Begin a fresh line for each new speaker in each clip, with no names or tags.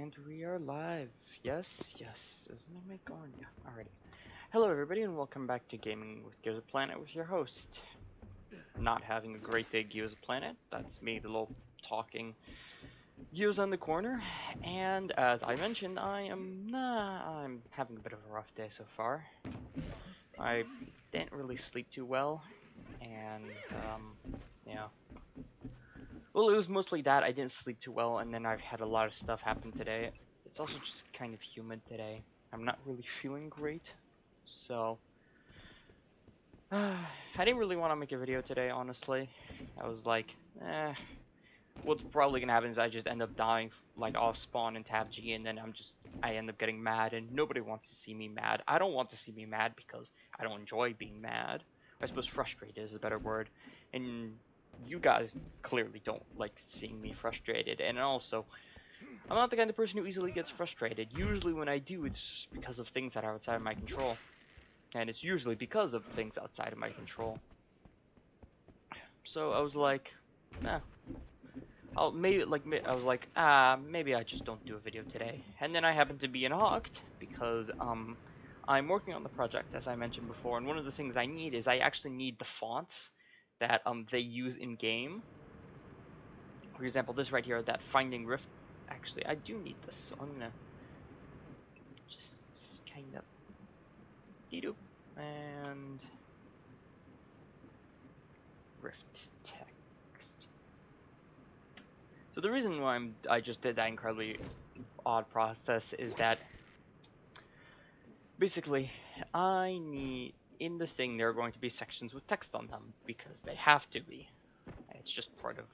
And we are live. Yes, yes. Is my mic on? Yeah, alrighty. Hello everybody and welcome back to Gaming with Gyozaplanet with your host. Not having a great day, Gyozaplanet. That's me, the little talking Gyoza on the corner. And as I mentioned, I'm having a bit of a rough day so far. I didn't really sleep too well, and yeah. Well, it was mostly that I didn't sleep too well, and then I've had a lot of stuff happen today. It's also just kind of humid today. I'm not really feeling great, so I didn't really want to make a video today, honestly. I was like, what's probably gonna happen is I just end up dying like off spawn in Tab G, and then I end up getting mad, and nobody wants to see me mad. I don't want to see me mad because I don't enjoy being mad. I suppose frustrated is a better word, and you guys clearly don't like seeing me frustrated, and also I'm not the kind of person who easily gets frustrated. Usually when I do, it's just because of things that are outside of my control. And it's usually because of things outside of my control. So I was like, nah. I was like, maybe I just don't do a video today. And then I happened to be in Hawked because I'm working on the project, as I mentioned before, and one of the things I need is I actually need the fonts that they use in game. For example, this right here, that Finding Rift. Actually, I do need this, so I'm gonna just kind of and Rift text. So the reason why I just did that incredibly odd process is that basically I need in the thing there are going to be sections with text on them because they have to be. It's just part of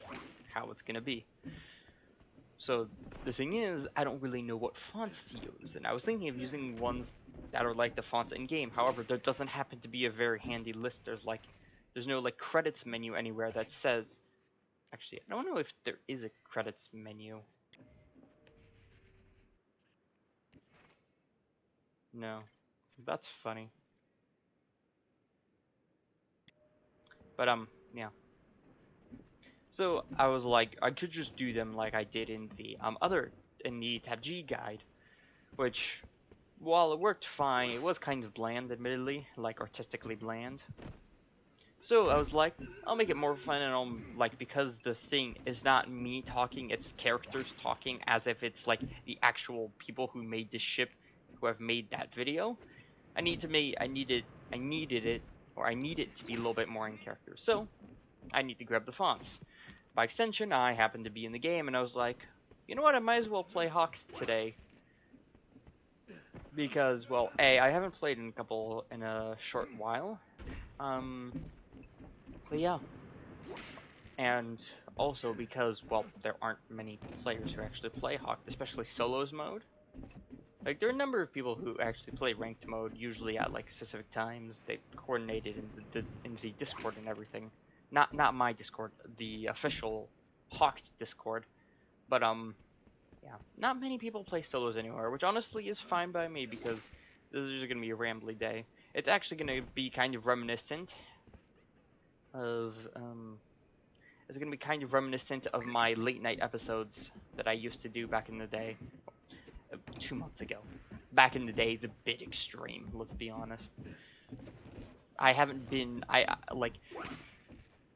how it's gonna be. So the thing is, I don't really know what fonts to use, and I was thinking of using ones that are like the fonts in game. However, there doesn't happen to be a very handy list. There's no like credits menu anywhere that says. Actually, I don't know if there is a credits menu. No, that's funny. But yeah. So I was like, I could just do them like I did in the Tab G guide, which, while it worked fine, it was kind of bland, admittedly, like artistically bland. So I was like, I'll make it more fun, and I'll like, because the thing is not me talking, it's characters talking as if it's like the actual people who made this ship, who have made that video. I need it to be a little bit more in character. So I need to grab the fonts. By extension, I happen to be in the game, and I was like, you know what, I might as well play Hawks today. Because, well, I haven't played in a short while. But yeah. And also because, well, there aren't many players who actually play Hawk, especially solos mode. Like, there are a number of people who actually play ranked mode, usually at like specific times. They coordinated in the Discord and everything. Not my Discord, the official Hawk Discord. But yeah, not many people play solos anymore, which honestly is fine by me because this is just gonna be a rambly day. It's actually gonna be kind of reminiscent of my late night episodes that I used to do back in the day. 2 months ago. Back in the day, it's a bit extreme, let's be honest. I haven't been,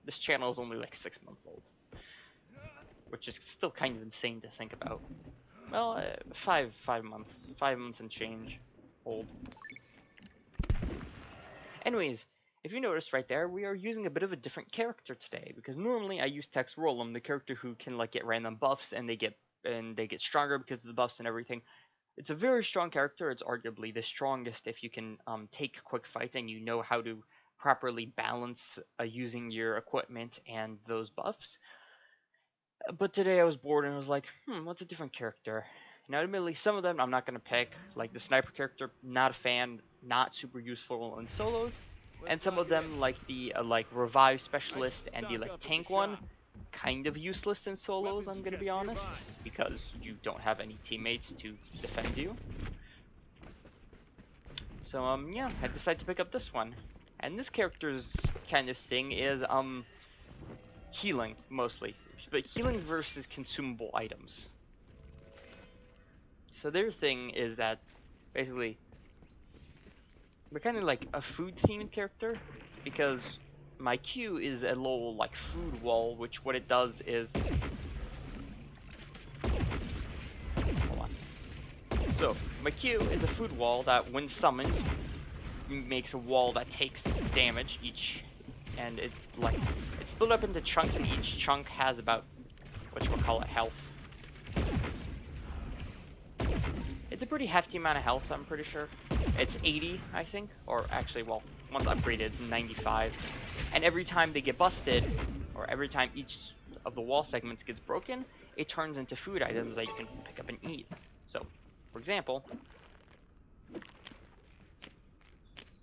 this channel is only like 6 months old. Which is still kind of insane to think about. Well, 5 months. 5 months and change old. Anyways, if you noticed right there, we are using a bit of a different character today, because normally I use Tex Rollum, the character who can like get random buffs and they get stronger because of the buffs and everything. It's a very strong character. It's arguably the strongest if you can take quick fights and you know how to properly balance using your equipment and those buffs. But today I was bored and I was like, what's a different character? Now, admittedly, some of them I'm not going to pick, like the sniper character, not a fan, not super useful in solos, and some of them, like the revive specialist and the like tank one, kind of useless in solos, I'm going to be honest, because you don't have any teammates to defend you. So, yeah, I decided to pick up this one. And this character's kind of thing is, healing, mostly. But healing versus consumable items. So their thing is that basically we're kind of like a food themed character because my Q is a little like food wall, which what it does is, hold on. So my Q is a food wall that when summoned makes a wall that takes damage each, and it's split up into chunks, and each chunk has about whatchamacallit health. It's a pretty hefty amount of health, I'm pretty sure. It's 80, I think, or actually, well, once upgraded, it's 95. And every time they get busted, or every time each of the wall segments gets broken, it turns into food items that you can pick up and eat. So, for example,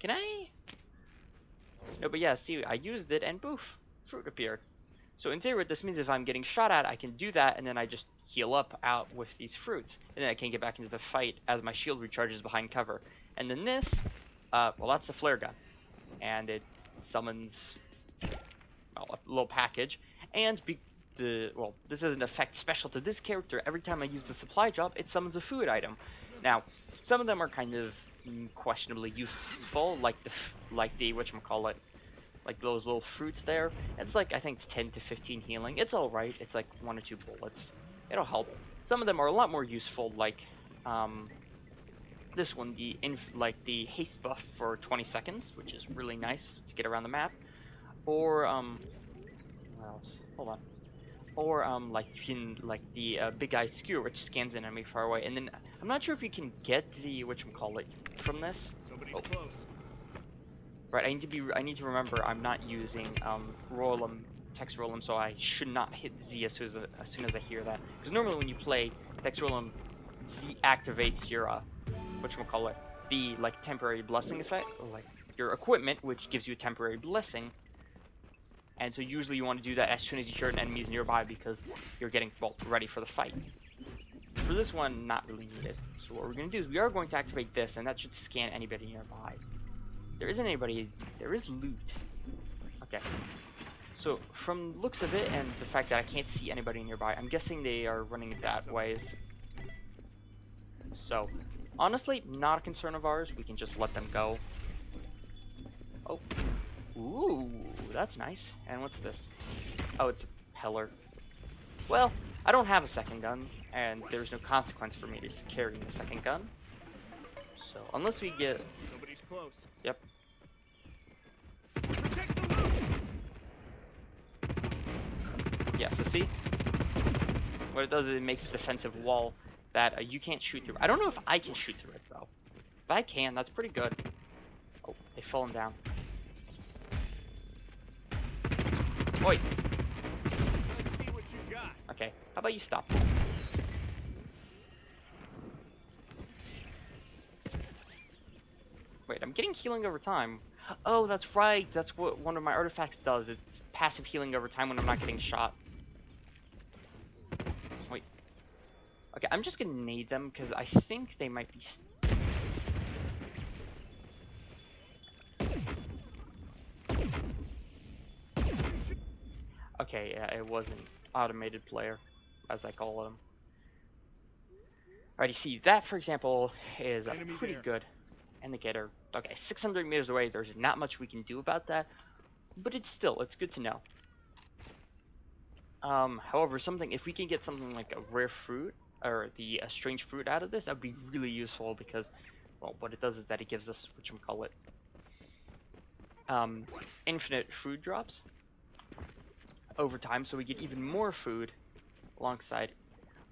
can I? No, but yeah, see, I used it and poof, fruit appeared. So in theory, what this means is if I'm getting shot at, I can do that, and then I just heal up out with these fruits, and then I can get back into the fight as my shield recharges behind cover. And then this, well, that's the flare gun, and it summons, well, a little package, and this is an effect special to this character. Every time I use the supply drop, it summons a food item. Now, some of them are kind of questionably useful, like the whatchamacallit, like those little fruits there. It's like, I think it's 10 to 15 healing. It's alright. It's like 1 or 2 bullets. It'll help. Some of them are a lot more useful, like this one, the haste buff for 20 seconds, which is really nice to get around the map. Or what else? Hold on. Or like you can, like the big eye skewer, which scans an enemy far away. And then I'm not sure if you can get the whatchamacallit from this.
Somebody's close.
Right, I need to remember I'm not using text roll so I should not hit Z as soon as I hear that. Because normally when you play text roll Z activates your whatchamacallit, the like temporary blessing effect, or like your equipment, which gives you a temporary blessing. And so usually you want to do that as soon as you hear an enemy's nearby because you're getting, well, ready for the fight. For this one, not really needed. So what we're going to do is we are going to activate this, and that should scan anybody nearby. There isn't anybody. There is loot. Okay. So from the looks of it and the fact that I can't see anybody nearby, I'm guessing they are running that ways. So honestly, not a concern of ours. We can just let them go. Oh. Ooh, that's nice. And what's this? Oh, it's a peller. Well, I don't have a second gun, and there's no consequence for me just carrying the second gun. So unless we get...
Somebody's close.
Yep. Yeah, so see? What it does is it makes a defensive wall that you can't shoot through. I don't know if I can shoot through it, though. If I can, that's pretty good. Oh, they've fallen down. Oi!
Let's see what you got.
Okay, how about you stop? Wait, I'm getting healing over time. Oh, that's right. That's what one of my artifacts does. It's passive healing over time when I'm not getting shot. Wait. Okay, I'm just gonna nade them because I think they might be... Okay, yeah, it was an automated player, as I call them. Alrighty, see, that, for example, is a pretty good indicator. Okay, 600 meters away, there's not much we can do about that, but it's good to know. However, if we can get something like a rare fruit, or a strange fruit out of this, that would be really useful because, well, what it does is that it gives us, whatchamacallit, infinite food drops over time, so we get even more food alongside.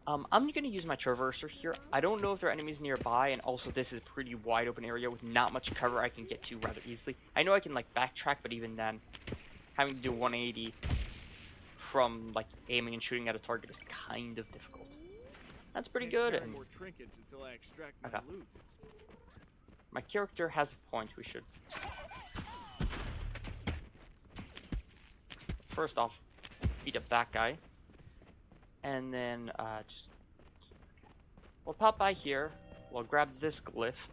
I'm gonna use my traverser here. I don't know if there are enemies nearby, and also this is a pretty wide open area with not much cover I can get to rather easily. I know I can like backtrack, but even then, having to do 180 from like aiming and shooting at a target is kind of difficult. That's pretty good. And
more trinkets until I extract my
okay.
loot.
My character has a point. We should first off beat up that guy. And then we'll pop by here, we'll grab this glyph,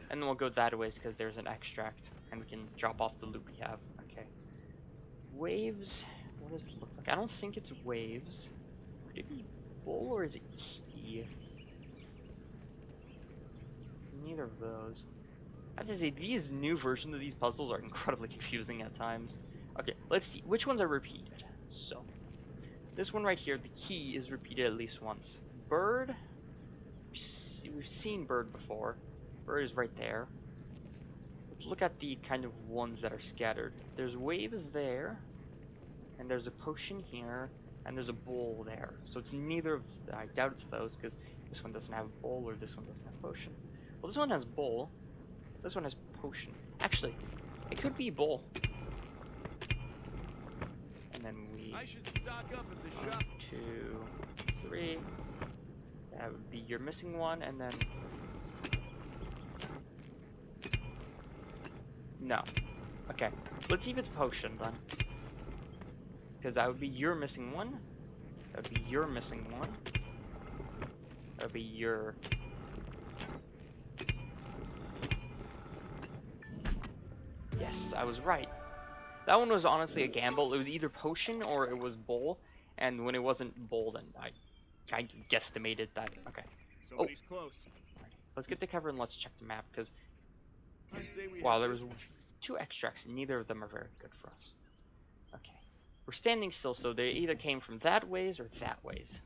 and then we'll go that way because there's an extract, and we can drop off the loot we have. Okay. Waves, what does it look like? I don't think it's waves. Could it be bull or is it key? neither of those. I have to say, these new versions of these puzzles are incredibly confusing at times. Okay, let's see. Which ones are repeated? So, this one right here, the key is repeated at least once. Bird, we've seen bird before. Bird is right there. Let's look at the kind of ones that are scattered. There's waves there, and there's a potion here, and there's a bowl there. So it's neither of, I doubt it's those, because this one doesn't have a bowl, or this one doesn't have potion. Well, this one has bowl. This one has potion. Actually, it could be bowl. And then we...
I should stock up at the
1,
shop.
2, 3. That would be your missing one, and then... No. Okay. Let's see if it's potion, then. Because that would be your missing one. That would be your missing one. That would be your... Yes, I was right. That one was honestly a gamble. It was either potion or it was bowl. And when it wasn't bowl, then I kind of guesstimated that. Okay.
Somebody's close.
Let's get the cover and let's check the map, because...
I'd say we
Wow,
have
there was
this.
2 extracts. Neither of them are very good for us. Okay. We're standing still, so they either came from that ways or that ways.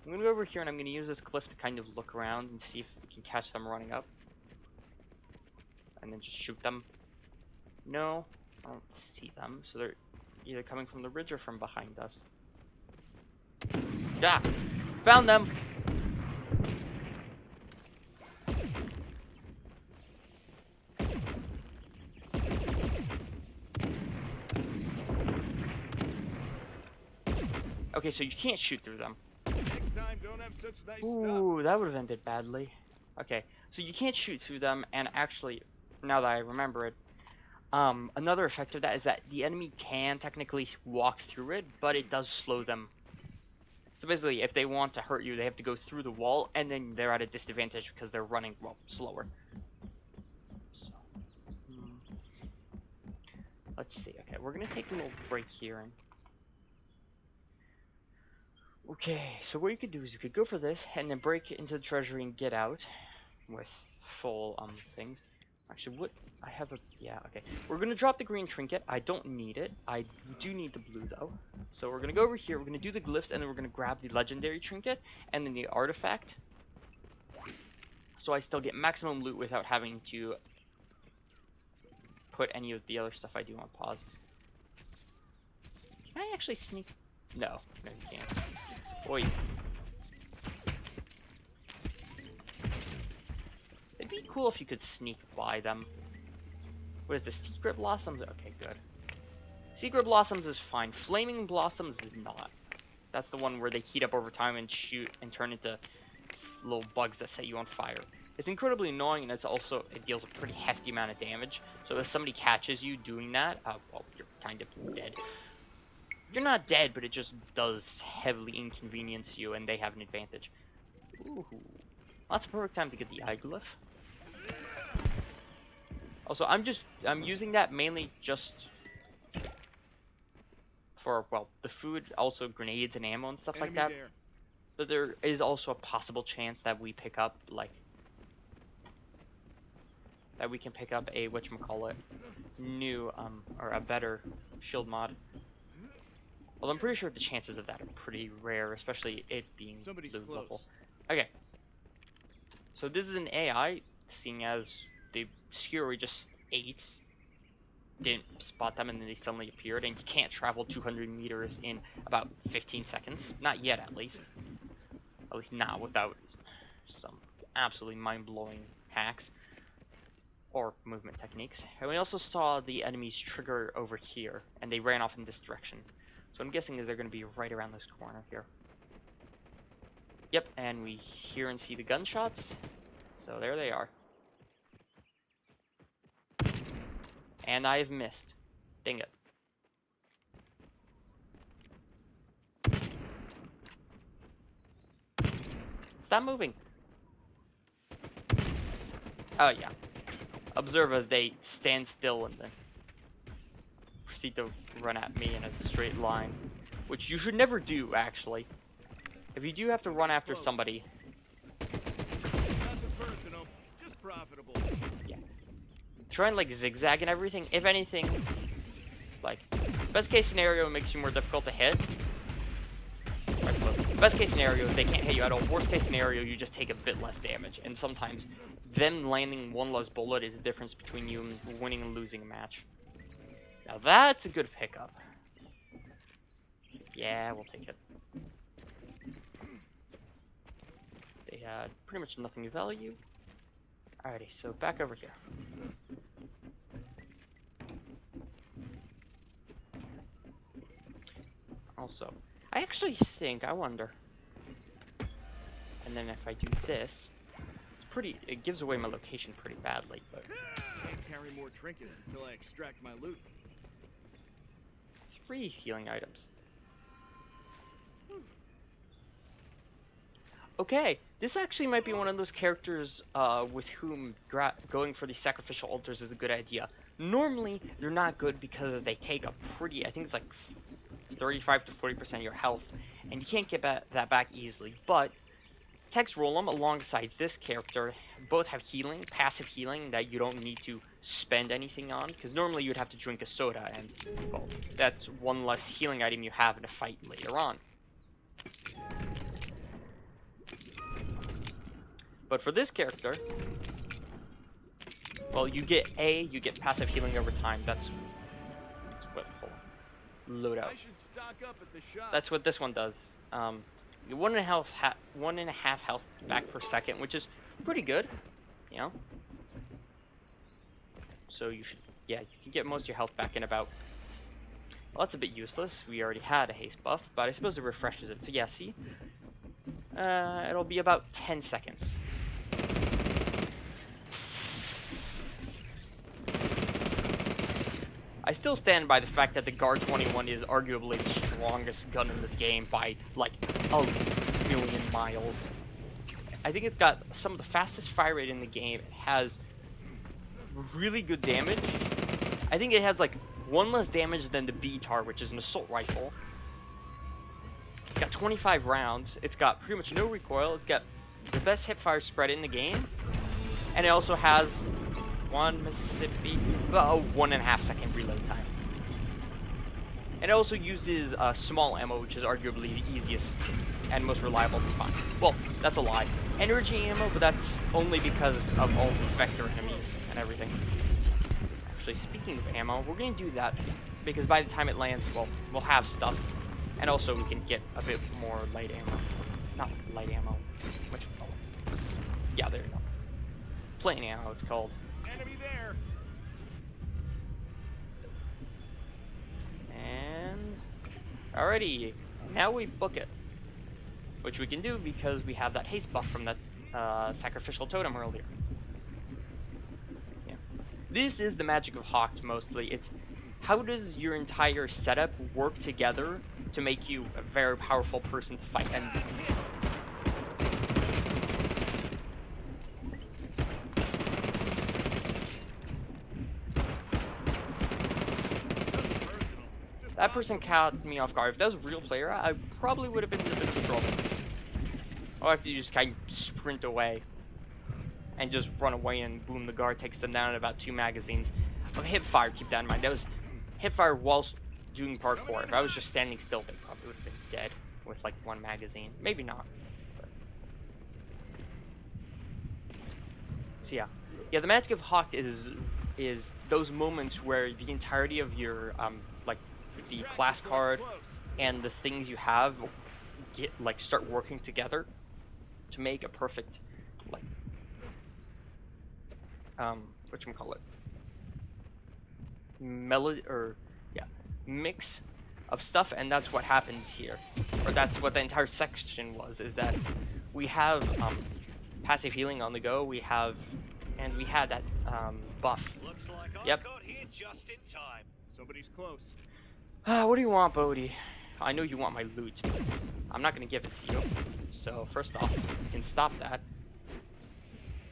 I'm gonna go over here and I'm gonna use this cliff to kind of look around and see if we can catch them running up. And then just shoot them. No, I don't see them, so they're either coming from the ridge or from behind us. Yeah! Found them! Okay, so you can't shoot through them.
Next time, don't have such nice stuff.
Ooh, that would have ended badly. Okay, so you can't shoot through them, and actually, now that I remember it, another effect of that is that the enemy can technically walk through it, but it does slow them. So basically, if they want to hurt you, they have to go through the wall, and then they're at a disadvantage because they're running, well, slower. So, let's see. Okay, we're gonna take a little break here and... Okay, so what you could do is you could go for this and then break into the treasury and get out with full things. Actually, what I have a okay. We're gonna drop the green trinket. I don't need it. I do need the blue though. So we're gonna go over here. We're gonna do the glyphs and then we're gonna grab the legendary trinket and then the artifact. So I still get maximum loot without having to put any of the other stuff I do on pause. Can I actually sneak? No, no you can't. Oi. It'd be cool if you could sneak by them. What is this? Secret Blossoms? Okay, good. Secret Blossoms is fine. Flaming Blossoms is not. That's the one where they heat up over time and shoot and turn into little bugs that set you on fire. It's incredibly annoying, and it deals a pretty hefty amount of damage. So if somebody catches you doing that, well, you're kind of dead. You're not dead, but it just does heavily inconvenience you, and they have an advantage. Ooh. That's a perfect time to get the eye glyph. Also, I'm using that mainly just for, well, the food, also grenades and ammo and stuff
Enemy
like that.
there.
But there is also a possible chance that we pick up, like, that we can pick up a, whatchamacallit, new, or a better shield mod. Well, I'm pretty sure the chances of that are pretty rare, especially it being
Somebody's
the
close.
level. Okay. So this is an AI, seeing as the skewer we just ate didn't spot them and then they suddenly appeared, and you can't travel 200 meters in about 15 seconds. Not yet, at least. At least not without some absolutely mind-blowing hacks or movement techniques. And we also saw the enemies trigger over here, and they ran off in this direction. So I'm guessing is they're going to be right around this corner here. Yep, and we hear and see the gunshots. So there they are. And I've missed. Dang it. Stop moving. Oh yeah. Observe as they stand still and then proceed to run at me in a straight line, which you should never do, actually. If you do have to run after somebody,
inevitable.
Try and like zigzag and everything. If anything, like best case scenario, it makes you more difficult to hit. Best case scenario, they can't hit you at all. Worst case scenario, you just take a bit less damage. And sometimes them landing one less bullet is the difference between you winning and losing a match. Now that's a good pickup. Yeah, we'll take it. They had pretty much nothing of value. Alrighty, so back over here. Also, I actually think, I wonder. And then if I do this, it gives away my location pretty badly, but
Can't carry more trinkets until I extract my loot.
3 healing items. Okay, this actually might be one of those characters with whom going for the sacrificial altars is a good idea. Normally, they're not good because they take a pretty, I think it's like 35 to 40% of your health, and you can't get that back easily, but Tex Roll'em alongside this character both have healing, passive healing that you don't need to spend anything on, because normally you'd have to drink a soda, and well, that's one less healing item you have in a fight later on. But for this character, well, you get passive healing over time. That's what, hold on, load out.
I should stock up at the shop.
That's what this one does. 1.5 health back per second, which is pretty good, you know. So you should, yeah, you can get most of your health back in about. Well, that's a bit useless. We already had a haste buff, but I suppose it refreshes it. So yeah, see, it'll be about 10 seconds. I still stand by the fact that the Guard 21 is arguably the strongest gun in this game by like a million miles. I think it's got some of the fastest fire rate in the game. It has really good damage. I think it has like 1 less damage than the BTAR, which is an assault rifle. It's got 25 rounds. It's got pretty much no recoil. It's got the best hipfire spread in the game. And it also has about a 1.5 second reload time. And it also uses small ammo, which is arguably the easiest and most reliable to find. Well, that's a lie. Energy ammo, but that's only because of all the vector enemies and everything. Actually, speaking of ammo, we're going to do that because by the time it lands, well, we'll have stuff. And also we can get a bit more light ammo. Not light ammo. What you call it? Yeah, there you go. Plain ammo, it's called.
Enemy there.
And alrighty, now we book it, which we can do because we have that haste buff from that sacrificial totem earlier. Yeah, this is the magic of Hawk mostly. It's how does your entire setup work together to make you a very powerful person to fight. And that person caught me off guard. If that was a real player, I probably would have been in a bit of trouble. Or if you just kind of sprint away and just run away and boom, the guard takes them down in about 2 magazines. Of hipfire, keep that in mind. That was hipfire whilst doing parkour. If I was just standing still, they probably would have been dead with like 1 magazine. Maybe not. But. So yeah. Yeah, the magic of Hawk is those moments where the entirety of your the class card and the things you have start working together to make a perfect mix of stuff. And that's what happens here, or that's what the entire section was, is that we have passive healing on the go, we had that buff.
Looks like I
Yep.
got here just in time. Somebody's close.
What do you want, Bodhi? I know you want my loot, but I'm not gonna give it to you. So first off, you can stop that.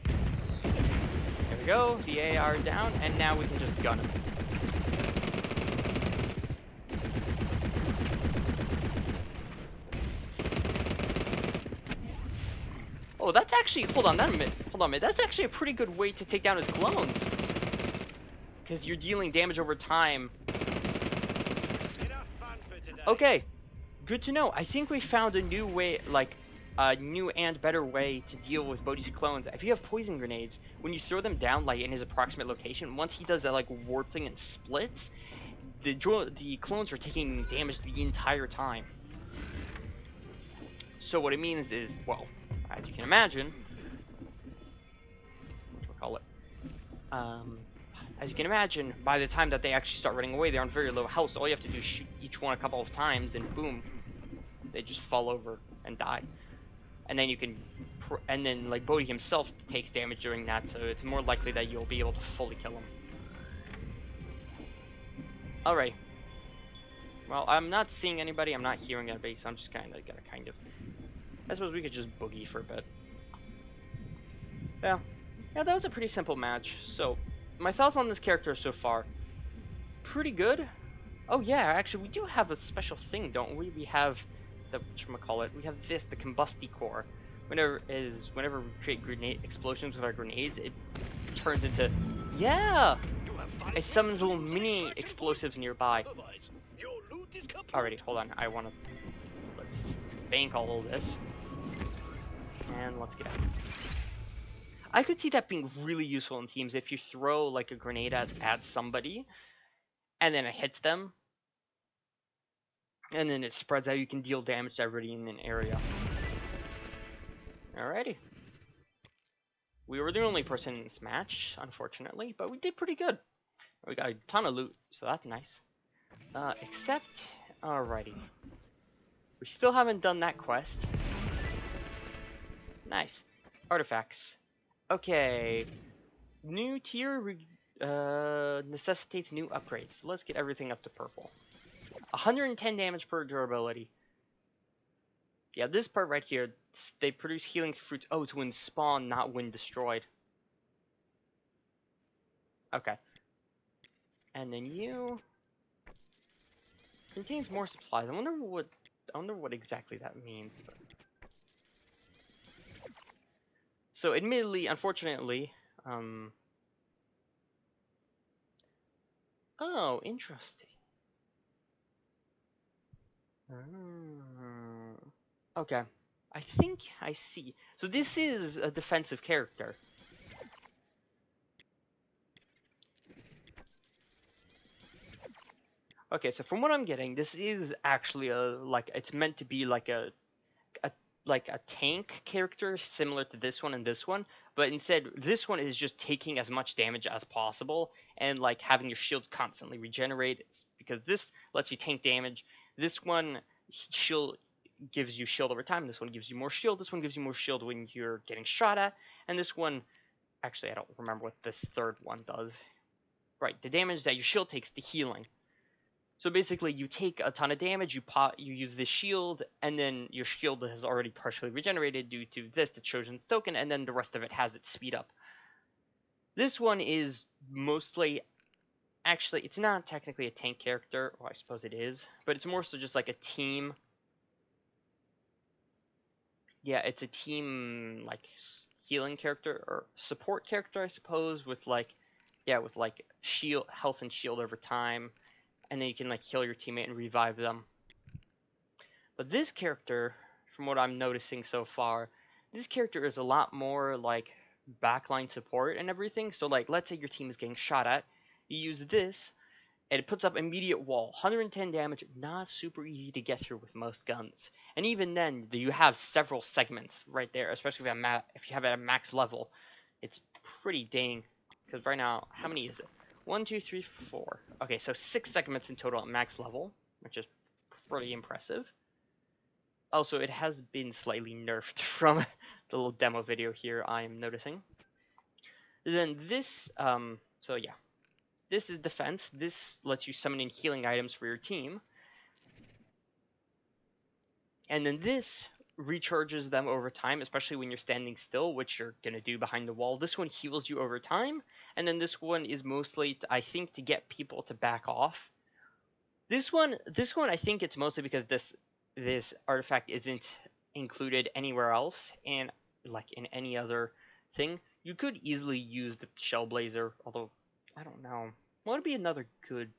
There we go, the AR down, and now we can just gun him. Oh, that's actually, hold on a minute. That's actually a pretty good way to take down his clones. Because you're dealing damage over time. Okay, good to know. I think we found a new way, like, a new and better way to deal with Bodhi's clones. If you have poison grenades, when you throw them down, like, in his approximate location, once he does that, like, warp thing and splits, the clones are taking damage the entire time. So what it means is, well, as you can imagine, whatchamacallit, as you can imagine, by the time that they actually start running away, they're on very low health, so all you have to do is shoot each one a couple of times, and boom, they just fall over and die. And then you can, and then like Bodhi himself takes damage during that, so it's more likely that you'll be able to fully kill him. Alright. Well, I'm not seeing anybody, I'm not hearing anybody, so I'm just gonna kind of, I suppose we could just boogie for a bit. Yeah, that was a pretty simple match. So, my thoughts on this character so far, pretty good. Oh yeah, actually we do have a special thing, don't we? We have the, whatchamacallit, we have this, the combusty core. Whenever we create grenade explosions with our grenades, it turns into, yeah! It summons little mini explosives nearby. Alrighty, hold on, let's bank all of this. And let's get out. I could see that being really useful in teams if you throw like a grenade at somebody, and then it hits them, and then it spreads out. You can deal damage to everybody in an area. Alrighty. We were the only person in this match, unfortunately, but we did pretty good. We got a ton of loot, so that's nice. Except, alrighty. We still haven't done that quest. Nice. Artifacts. Okay. New tier necessitates new upgrades. So let's get everything up to purple. 110 damage per durability. Yeah, this part right here, they produce healing fruits. Oh, it's when spawn, not when destroyed. Okay. And then you contains more supplies. I wonder what exactly that means. But... So, admittedly, unfortunately, oh, interesting. Okay. I think I see. So this is a defensive character. Okay, so from what I'm getting, this is actually it's meant to be like a tank character similar to this one and this one, but instead this one is just taking as much damage as possible and like having your shields constantly regenerate because this lets you tank damage. This one shield gives you shield over time. This one gives you more shield. This one gives you more shield when you're getting shot at. And this one, actually I don't remember what this third one does. Right, the damage that your shield takes, the healing. So basically, you take a ton of damage, you use this shield, and then your shield has already partially regenerated due to this, the Chosen Token, and then the rest of it has its speed up. This one is mostly, actually, it's not technically a tank character, well, I suppose it is, but it's more so just like a team. Yeah, it's a team, like, healing character, or support character, I suppose, with like, yeah, with like shield, health and shield over time. And then you can like kill your teammate and revive them. But this character, from what I'm noticing so far, this character is a lot more like backline support and everything. So like, let's say your team is getting shot at, you use this, and it puts up immediate wall. 110 damage, not super easy to get through with most guns. And even then, you have several segments right there, especially if you have it at max level. It's pretty dang. Because right now, how many is it? 1, 2, 3, 4. Okay, so 6 segments in total at max level, which is pretty impressive. Also, it has been slightly nerfed from the little demo video here, I am noticing. Then this, so yeah. This is defense. This lets you summon in healing items for your team. And then this recharges them over time, especially when you're standing still, which you're going to do behind the wall. This one heals you over time. And then this one is mostly, I think, to get people to back off. This one, I think it's mostly because this artifact isn't included anywhere else. And like in any other thing. You could easily use the Shell Blazer, although I don't know. What would be another good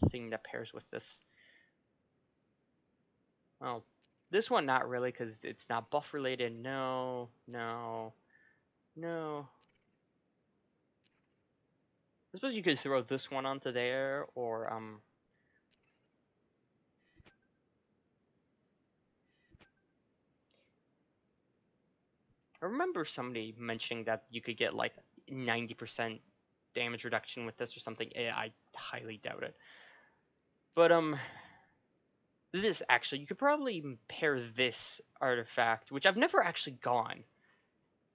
thing that pairs with this? Well, this one not really because it's not buff related. No, no, no. I suppose you could throw this one onto there, or I remember somebody mentioning that you could get like 90% damage reduction with this or something. I highly doubt it. But this actually, you could probably pair this artifact, which I've never actually gone.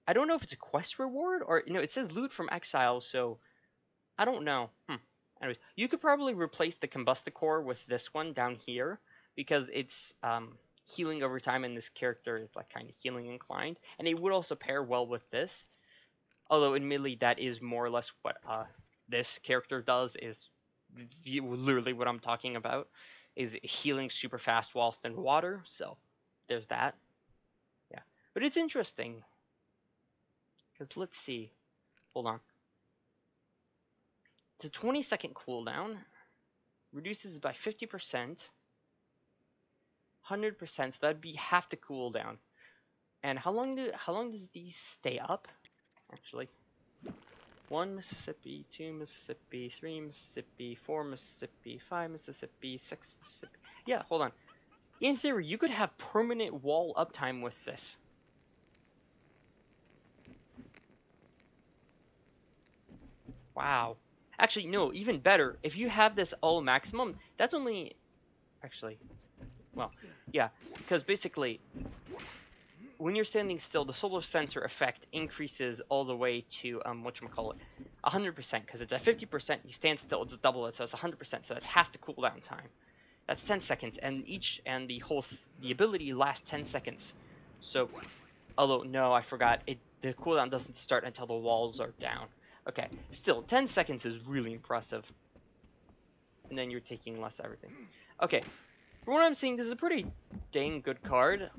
I don't know if it's a quest reward or it says loot from exile, so I don't know. Anyways, you could probably replace the Combusticore with this one down here because it's healing over time, and this character is like kind of healing inclined, and it would also pair well with this. Although, admittedly, that is more or less what this character does. Is literally what I'm talking about. Is healing super fast whilst in water. So there's that. Yeah, but it's interesting because let's see. Hold on. It's a 20-second cooldown. Reduces by 50%. 100%, so that'd be half the cooldown. And how long does these stay up? Actually, 1 Mississippi, 2 Mississippi, 3 Mississippi, 4 Mississippi, 5 Mississippi, 6 Mississippi. Yeah, hold on. In theory, you could have permanent wall uptime with this. Wow. Actually, no, even better. If you have this all maximum, that's only... Actually, well, yeah, because basically, when you're standing still, the solar sensor effect increases all the way to, whatchamacallit, 100%, because it's at 50%, you stand still, it's double it, so it's 100%, so that's half the cooldown time. That's 10 seconds, and the ability lasts 10 seconds. So, although, no, I forgot, the cooldown doesn't start until the walls are down. Okay, still, 10 seconds is really impressive. And then you're taking less everything. Okay, from what I'm seeing, this is a pretty dang good card.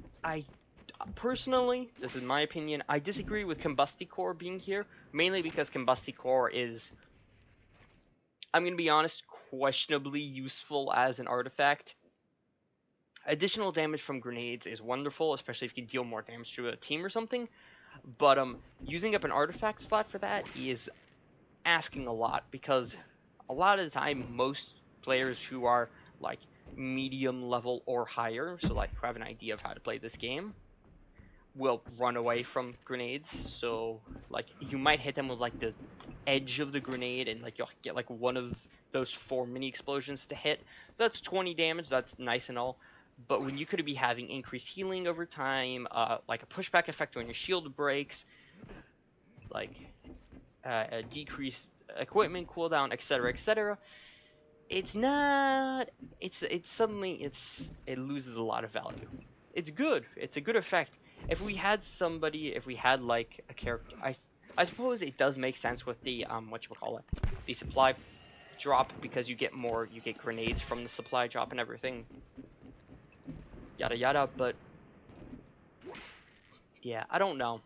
Personally, this is my opinion, I disagree with Combusticore being here, mainly because Combusticore is, I'm going to be honest, questionably useful as an artifact. Additional damage from grenades is wonderful, especially if you can deal more damage to a team or something, but using up an artifact slot for that is asking a lot, because a lot of the time, most players who are, like, medium level or higher, so, like, who have an idea of how to play this game, will run away from grenades. So like you might hit them with like the edge of the grenade, and like you'll get like one of those 4 mini explosions to hit. That's 20 damage. That's nice and all, but when you could be having increased healing over time, like a pushback effect when your shield breaks, like a decreased equipment cooldown, etc., etc. It's not. It loses a lot of value. It's good. It's a good effect. If we had like a character, I suppose it does make sense with the the supply drop, because you get grenades from the supply drop and everything, yada yada. But yeah, I don't know.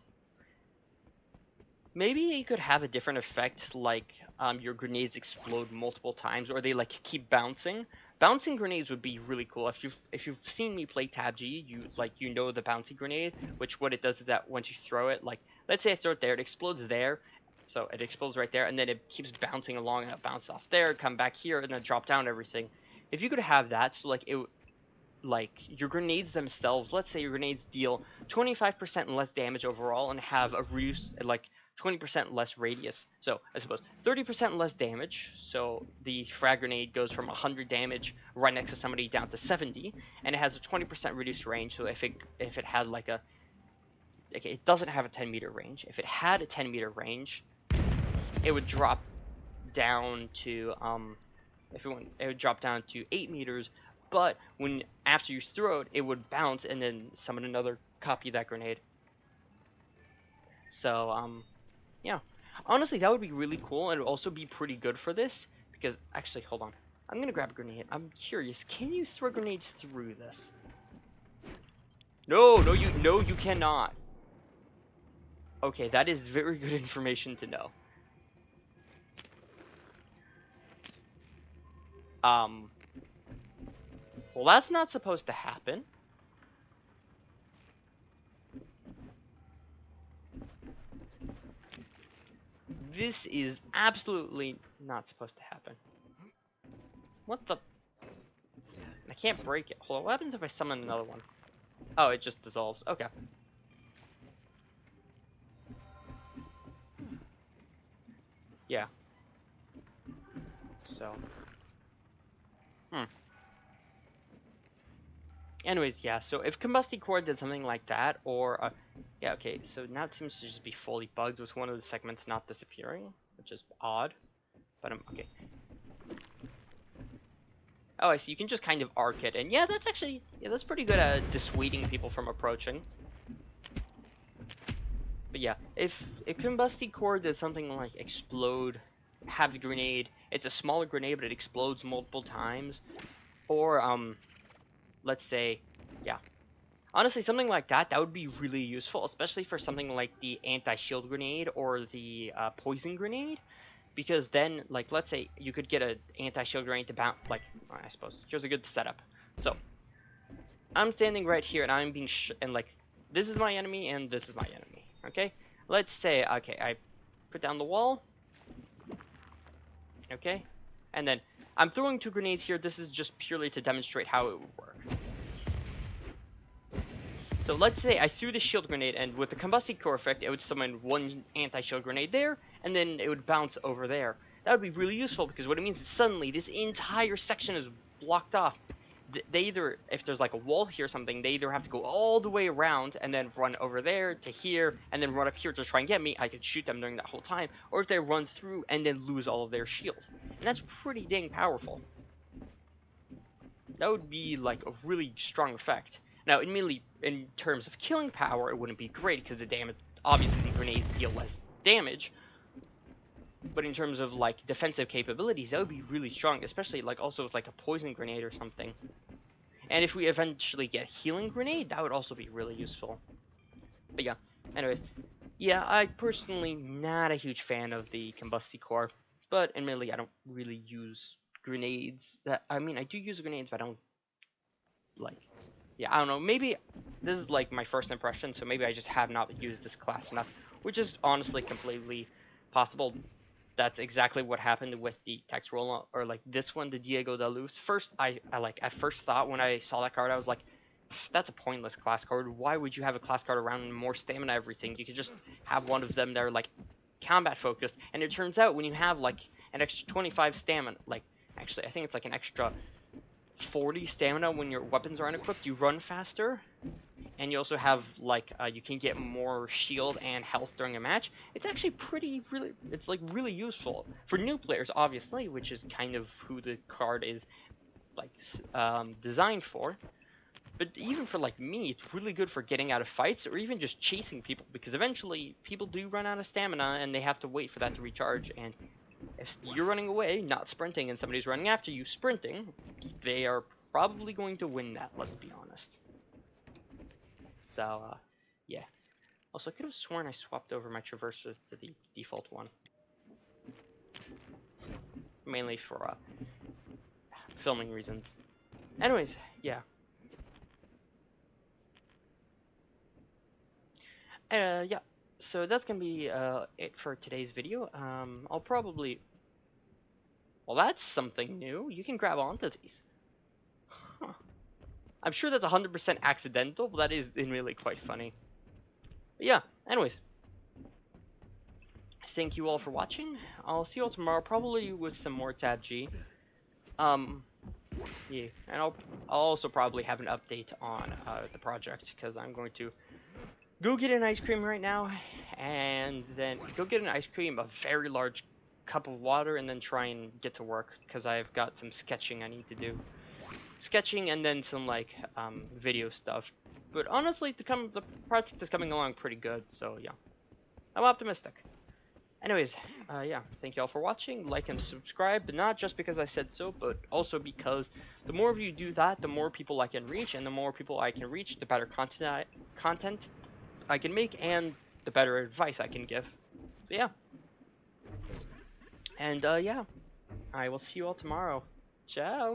Maybe you could have a different effect, like your grenades explode multiple times, or they like keep bouncing. Bouncing grenades would be really cool. If you've seen me play Tab G, you know the bouncy grenade, which what it does is that once you throw it, like let's say I throw it there, it explodes there, so it explodes right there, and then it keeps bouncing along, and it bounces off there, come back here, and then drop down everything. If you could have that, so like your grenades themselves, let's say your grenades deal 25% less damage overall and have a reduced like 20% less radius. So I suppose 30% less damage. So the frag grenade goes from 100 damage right next to somebody down to 70, and it has a 20% reduced range. So if it had like it doesn't have a 10-meter range. If it had a 10-meter range, it would drop down to it would drop down to 8 meters. But after you throw it, it would bounce and then summon another copy of that grenade. So yeah, honestly, that would be really cool, and it would also be pretty good for this, because actually, hold on, I'm gonna grab a grenade. I'm curious, can you throw grenades through this? No, you cannot. Okay, that is very good information to know. Well, that's not supposed to happen. This is absolutely not supposed to happen. What the? I can't break it. Hold on, what happens if I summon another one? Oh, it just dissolves. Okay. Yeah. So. Anyways, yeah, so if Combusty Core did something like that, or, yeah, okay, so now it seems to just be fully bugged with one of the segments not disappearing, which is odd, but okay. Oh, I see, you can just kind of arc it, and yeah, that's actually, yeah, that's pretty good at dissuading people from approaching. But yeah, if Combusty Core did something like explode, have the grenade, it's a smaller grenade, but it explodes multiple times, or, let's say, yeah. Honestly, something like that, that would be really useful, especially for something like the anti-shield grenade or the poison grenade. Because then, like, let's say you could get an anti-shield grenade to bounce, like, I suppose, here's a good setup. So, I'm standing right here and I'm being, and like, this is my enemy and this is my enemy, okay? Let's say, okay, I put down the wall, okay? And then, I'm throwing 2 grenades here, this is just purely to demonstrate how it would work. So let's say I threw the shield grenade, and with the combustion core effect, it would summon 1 anti-shield grenade there, and then it would bounce over there. That would be really useful, because what it means is suddenly this entire section is blocked off. They either, if there's like a wall here or something, they either have to go all the way around and then run over there to here, and then run up here to try and get me. I could shoot them during that whole time, or if they run through and then lose all of their shield. And that's pretty dang powerful. That would be like a really strong effect. Now, admittedly, in terms of killing power, it wouldn't be great because the damage, obviously, the grenades deal less damage. But in terms of like defensive capabilities, that would be really strong, especially like also with like a poison grenade or something. And if we eventually get healing grenade, that would also be really useful. But yeah, anyways, yeah, I personally not a huge fan of the combustion core, but admittedly, I don't really use grenades. I mean, I do use grenades, but I don't like. Yeah, I don't know. Maybe this is like my first impression, so maybe I just have not used this class enough, which is honestly completely possible. That's exactly what happened with the text roll, or like this one, the Diego de Luz. First, I like at first thought when I saw that card, I was like, that's a pointless class card. Why would you have a class card around more stamina, everything? You could just have one of them that are like combat focused. And it turns out when you have like an extra 25 stamina, like actually I think it's like an extra 40 stamina when your weapons are unequipped, you run faster, and you also have like you can get more shield and health during a match. It's actually it's like really useful for new players, obviously, which is kind of who the card is like designed for. But even for like me, it's really good for getting out of fights or even just chasing people, because eventually people do run out of stamina and they have to wait for that to recharge. And if you're running away, not sprinting, and somebody's running after you sprinting, they are probably going to win that, let's be honest. So, yeah. Also, I could have sworn I swapped over my traverser to the default one. Mainly for, filming reasons. Anyways, yeah. Yeah. So that's gonna be, it for today's video. I'll probably... Well, that's something new. You can grab onto these. Huh. I'm sure that's 100% accidental, but that is really quite funny. But yeah, anyways. Thank you all for watching. I'll see you all tomorrow, probably with some more Tab G. Yeah, and I'll also probably have an update on the project, because I'm going to go get an ice cream right now, and then go get an ice cream, a very large cup of water, and then try and get to work, because I've got some sketching I need to do. Sketching and then some like video stuff. But honestly, the project is coming along pretty good, so yeah, I'm optimistic. Anyways, yeah, thank you all for watching. Like and subscribe, but not just because I said so, but also because the more of you do that, the more people I can reach, and the more people I can reach, the better content I can make, and the better advice I can give. But yeah. And yeah, I will see you all tomorrow. Ciao.